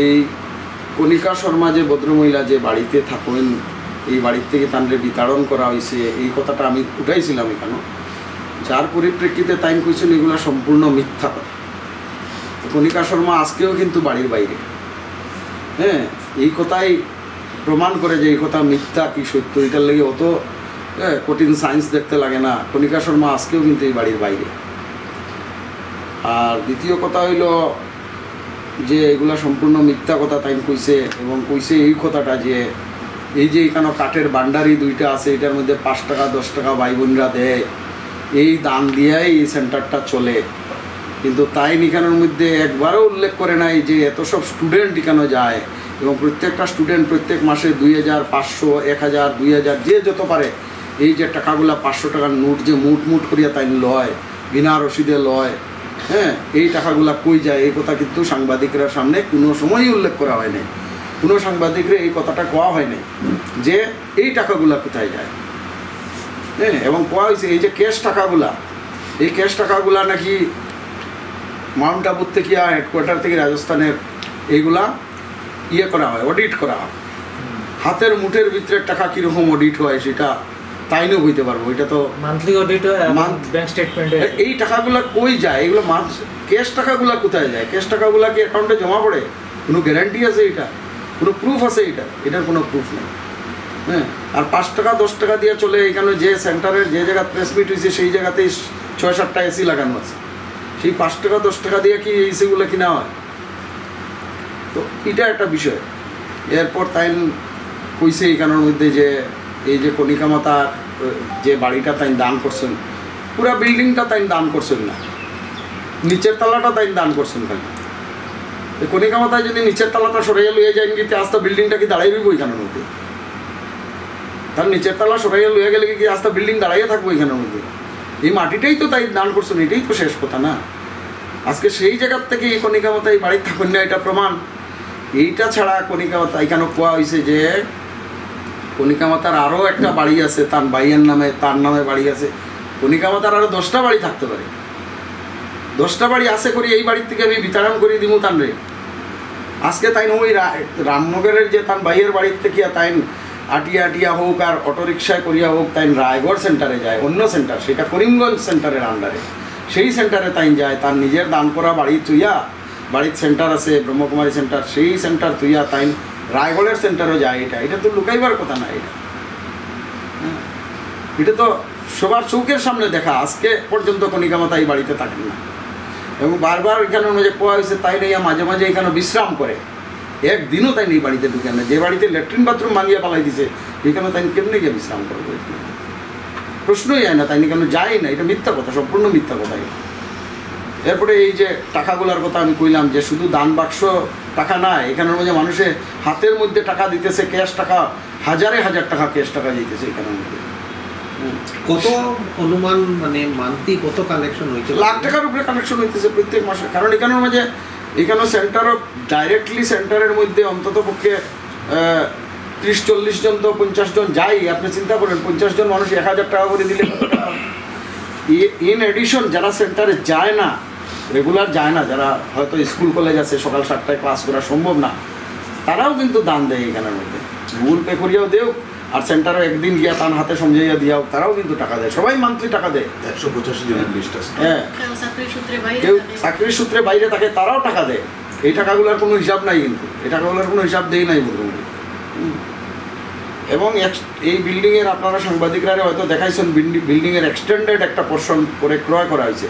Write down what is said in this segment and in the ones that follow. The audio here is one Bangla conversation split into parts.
এই কণিকা শর্মা যে ভদ্রমহিলা যে বাড়িতে থাকেন, এই বাড়ির থেকে তানরে বিতাড়ন করা হয়েছে, এই কথাটা আমি উঠাইছিলাম এখানে, যার পরিপ্রেক্ষিতে তাই কইছেন এগুলো সম্পূর্ণ মিথ্যা কথা। কণিকা শর্মা আজকেও কিন্তু বাড়ির বাইরে। হ্যাঁ, এই কথাই প্রমাণ করে যে এই কথা মিথ্যা কি সত্য, এটার লেগে অত কঠিন সায়েন্স দেখতে লাগে না। কণিকা শর্মা আজকেও কিন্তু এই বাড়ির বাইরে। আর দ্বিতীয় কথা হইল যে এগুলা সম্পূর্ণ মিথ্যা কথা তাই কইছে, এবং কইছে এই কথাটা যে এই যে এখানে কাঠের বান্ডারি দুইটা আছে, এটার মধ্যে 5 টাকা 10 টাকা ভাই বোনরা দেয়, এই দান দিয়াই এই সেন্টারটা চলে। কিন্তু তাই এখানের মধ্যে একবারও উল্লেখ করে নাই যে এত সব স্টুডেন্ট এখানে যায়, এবং প্রত্যেকটা স্টুডেন্ট প্রত্যেক মাসে 2000, 500, 1000, 2000 যে যত পারে এই যে টাকাগুলা 500 টাকার নোট যে মুট করিয়া তাই লয়, বিনা রসিদে লয়। হ্যাঁ, এই টাকাগুলা কই যায় এই কথা কিন্তু সাংবাদিকরা সামনে কোনো সময়ই উল্লেখ করা হয় নাই। কোনো সাংবাদিকরা এই কথাটা কোয়া হয় নাই যে এই টাকাগুলা কোথায় যায়। হ্যাঁ, এবং কোয়া হয়েছে এই যে ক্যাশ টাকাগুলা, এই ক্যাশ টাকাগুলা নাকি মাউন্ট আবুর থেকে হেডকোয়ার্টার থেকে রাজস্থানের এইগুলা ইয়ে করা হয়, অডিট করা হয়। হাতের মুঠের ভিতরে টাকা কীরকম অডিট হয় সেটা তাইনও হইতে পারবো। এটা তো মান্থলি অডিট হয়, ব্যাংক স্টেটমেন্টে। এই টাকাগুলা কই যায়, এগুলো ক্যাশ টাকাগুলা কোথায় যায়? ক্যাশ টাকাগুলা কি অ্যাকাউন্টে জমা পড়ে? কোনো গ্যারান্টি আছে এটা? কোনো প্রুফ আছে এটার কোনো প্রুফ নেই। হ্যাঁ, আর 5 টাকা 10 টাকা দিয়ে চলে। এখানে যে সেন্টারের যে জায়গা প্রেস মিট হয়েছে সেই জায়গাতেই 6-7টা এসি লাগানো আছে। সেই 5 টাকা 10 টাকা দিয়ে কি এসিগুলো কিনা হয়? তো এটা একটা বিষয়। এরপর তাই কইছে এখানের মধ্যে যে এই যে কণিকা মাতার যে বাড়িটা তাই দান করছেন, পুরা বিল্ডিংটা তাই দান করছেন না, নিচের তলাটা তাই দান করছেন। খালি কণিকা মাতায় যদি নিচের তলাটা সরাইয়া লইয়া যায় কিন্তু আস্তা বিল্ডিংটা কি দাঁড়াই রইব এখানের মধ্যে? তার নিচের তলা সরাইয়া লইয়া গেলে কি আস্তা বিল্ডিং দাঁড়াইয়া থাকবো এখানের মধ্যে? এই মাটিটাই তো তাই দান করছেন, এটাই তো শেষ কথা না? আজকে সেই জায়গার থেকে এই কণিকা মাতা এই বাড়ির থাকুন না, এটা প্রমাণ। এইটা ছাড়া কণিকা মাতা এখানে কোয়া হয়েছে যে কণিকা মাতার আরও একটা বাড়ি আছে, তার ভাইয়ের নামে, তার নামে বাড়ি আছে। কণিকা মাতার আরও 10টা বাড়ি থাকতে পারে। 10টা বাড়ি আছে করি এই বাড়ির থেকে আমি বিতরণ করে দিব তানরে। আজকে তাই ওই রামনগরের যে তার ভাইয়ের বাড়ির থেকে তাই আটিয়া হোক আর অটোরিকশায় করিয়া হোক তাই রায়গড় সেন্টারে যায়, অন্য সেন্টার, সেটা করিমগঞ্জ সেন্টারের আন্ডারে। সেই সেন্টারে তাই যায়, তার নিজের দান করা বাড়ি তুইয়া, বাড়ির সেন্টার আছে ব্রহ্মকুমারী সেন্টার, সেই সেন্টার তুইয়া তাই রায়গড়ের সেন্টারও যায়। এটা তো লুকাইবার কথা না। এটা তো সবার চৌকের সামনে দেখা। আজকে পর্যন্ত কণিকা মাতা এই বাড়িতে থাকেন না, এবং বারবার এখানে যে কোয়া হয়েছে তাই নিয়ে মাঝে মাঝে এখানে বিশ্রাম করে। একদিনও তাই এই বাড়িতে ঢুকেন না। যে বাড়িতে ল্যাট্রিন বাথরুম ভাঙিয়ে পালাই দিছে এখানে তাই কেমনি গিয়ে বিশ্রাম করবো? প্রশ্নই হয় না, তাই কেন যায় না। এটা মিথ্যা কথা, সম্পূর্ণ মিথ্যা কথা। এরপরে এই যে টাকাগুলার কথা আমি কইলাম যে শুধু দান বাক্স টাকা না, এখানের মধ্যে মানুষের হাতের মধ্যে টাকা দিতেছে, ক্যাশ টাকা, হাজারে হাজার টাকা ক্যাশ টাকা দিতেছে এখানের মধ্যে। কত অনুমান মানে মান্থলি কত কালেকশন হইছে? লাখ টাকার উপরে কালেকশন হইতেছে প্রত্যেক মাসে। কারণ এখানের মাঝে এখানে সেন্টারও ডাইরেক্টলি সেন্টারের মধ্যে অন্তত পক্ষে 30-40 জন তো 50 জন যাই। আপনি চিন্তা করেন 50 জন মানুষ 1000 টাকা করে দিলে ইন এডিশন যারা সেন্টারে যায় না, রেগুলার যায় না, যারা হয়তো স্কুল কলেজ আছে, সকাল 7টায় ক্লাস করা সম্ভব না, তারাও কিন্তু দান দেয় এখানের মধ্যে। গুগল পে করিয়াও দেও, আর সেন্টারে একদিন গিয়া তার হাতে সমঝাইয়া দিয়াও তারাও কিন্তু টাকা দেয়। সবাই মান্থলি টাকা দেয়। 185 জনের লিস্ট আছে। হ্যাঁ, কেউ চাকরির সূত্রে বাইরে থাকে, তারাও টাকা দেয়। এই টাকাগুলোর কোনো হিসাব নাই, কিন্তু এই টাকাগুলোর কোনো হিসাব দেই নাই বলতে। এবং এই বিল্ডিংয়ের আপনারা সাংবাদিকরা হয়তো দেখাইছেন, বিল্ডিংয়ের এক্সটেন্ডেড একটা পোর্শন করে ক্রয় করা হয়েছে,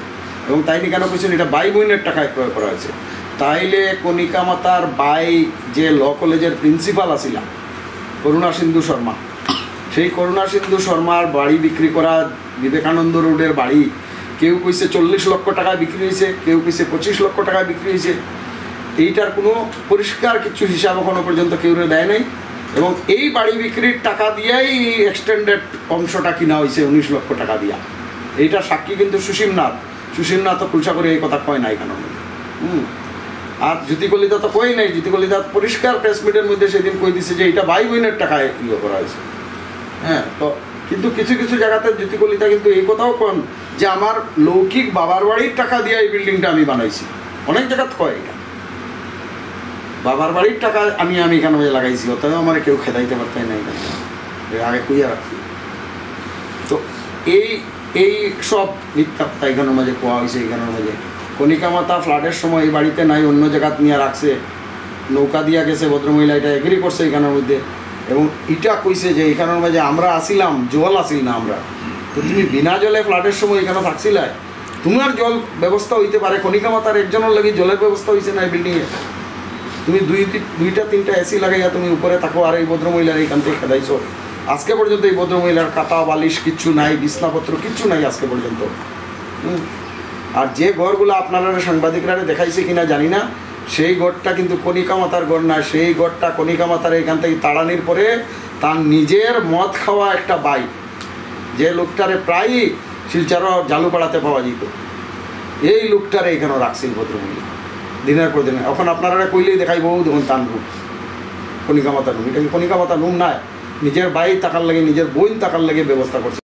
এবং তাই কেন কইছেন এটা বাই বোনের টাকায় ক্রয় করা হয়েছে। তাইলে কণিকা মাতার বাই যে ল কলেজের প্রিন্সিপাল আসিলা করুণা সিন্ধু শর্মা, সেই করুণা সিন্ধু শর্মার বাড়ি বিক্রি করা বিবেকানন্দ রোডের বাড়ি কেউ কইছে 40 লক্ষ টাকায় বিক্রি হয়েছে, কেউ কইছে 25 লক্ষ টাকায় বিক্রি হয়েছে। এইটার কোনো পরিষ্কার কিছু হিসাব এখনো পর্যন্ত কেউ দেয় নাই। এবং এই বাড়ি বিক্রির টাকা দিয়েই এক্সটেন্ডেড অংশটা কিনা হয়েছে 19 লক্ষ টাকা দিয়া। এইটা সাক্ষী কিন্তু সুশীলনাথ খুলসা করে এই কথা কয় নাই কেন। আর জ্যোতি কলিতা তো কই নাই। জ্যোতি কলিতা পরিষ্কার প্রেস মিটের মধ্যে সেদিন কই দিছে যে এটা ভাই বোনের টাকায় ইয়ে করা হয়েছে। হ্যাঁ, তো কিন্তু কিছু কিছু জায়গাতে জ্যোতি কলিতা কিন্তু এই কথাও কন যে আমার লৌকিক বাবার বাড়ির টাকা দিয়ে এই বিল্ডিংটা আমি বানাইছি। অনেক জায়গাত কয় এটা। বাবার বাড়ির টাকা আমি এখানে লাগাইছি, অতএব আমার কেউ খেদাইতে পারতাই না এখানে, আগে কুইয়া রাখছি। তো এই সব মিথ্যাটা এখানের মাঝে কোয়া হয়েছে। এখানের মাঝে কণিকা মাতা ফ্লাডের সময় এই বাড়িতে নাই, অন্য জায়গাত নিয়ে রাখছে, নৌকা দিয়া গেছে, ভদ্রমহিলা এটা এগ্রি করছে এখানের মধ্যে, এবং এটা কইছে যে এখানের মাঝে আমরা আসিলাম, জল আসিল না আমরা। তো তুমি বিনা জলে ফ্লাডের সময় এখানে থাকছিলাই, তোমার জল ব্যবস্থা হইতে পারে, কণিকা মাতার একজনের লাগি জলের ব্যবস্থা হয়েছে না এই বিল্ডিংয়ে, তুমি দুইটা তিনটা এসি লাগাইয়া তুমি উপরে থাকো, আর এই ভদ্রমহিলার এইখান থেকে খেদাইছো। আজকে পর্যন্ত এই ভদ্রমহিলার কাঁথা বালিশ কিচ্ছু নাই, বিছনাপত্র কিচ্ছু নাই আজকে পর্যন্ত। আর যে ঘরগুলো আপনারা সাংবাদিকরা দেখাইছে কিনা জানি না, সেই ঘরটা কিন্তু কণিকা মাতার ঘর না, সেই ঘরটা কণিকা মাতার এখান থেকে তাড়ানির পরে তার নিজের মদ খাওয়া একটা বাই, যে লোকটারে প্রায়ই শিলচর জালুপাড়াতে পাওয়া যেত, এই লোকটারে এখানে রাখছিল ভদ্রমহিলা দিনের পর দিন। এখন আপনারা কইলেই দেখাইব দেখুন তার রুম, কণিকা মাতার রুম। এটা কি কণিকা মাতার রুম নাই? নিজের বাই টাকার লাগে, নিজের বোন টাকার লাগে ব্যবস্থা করছে।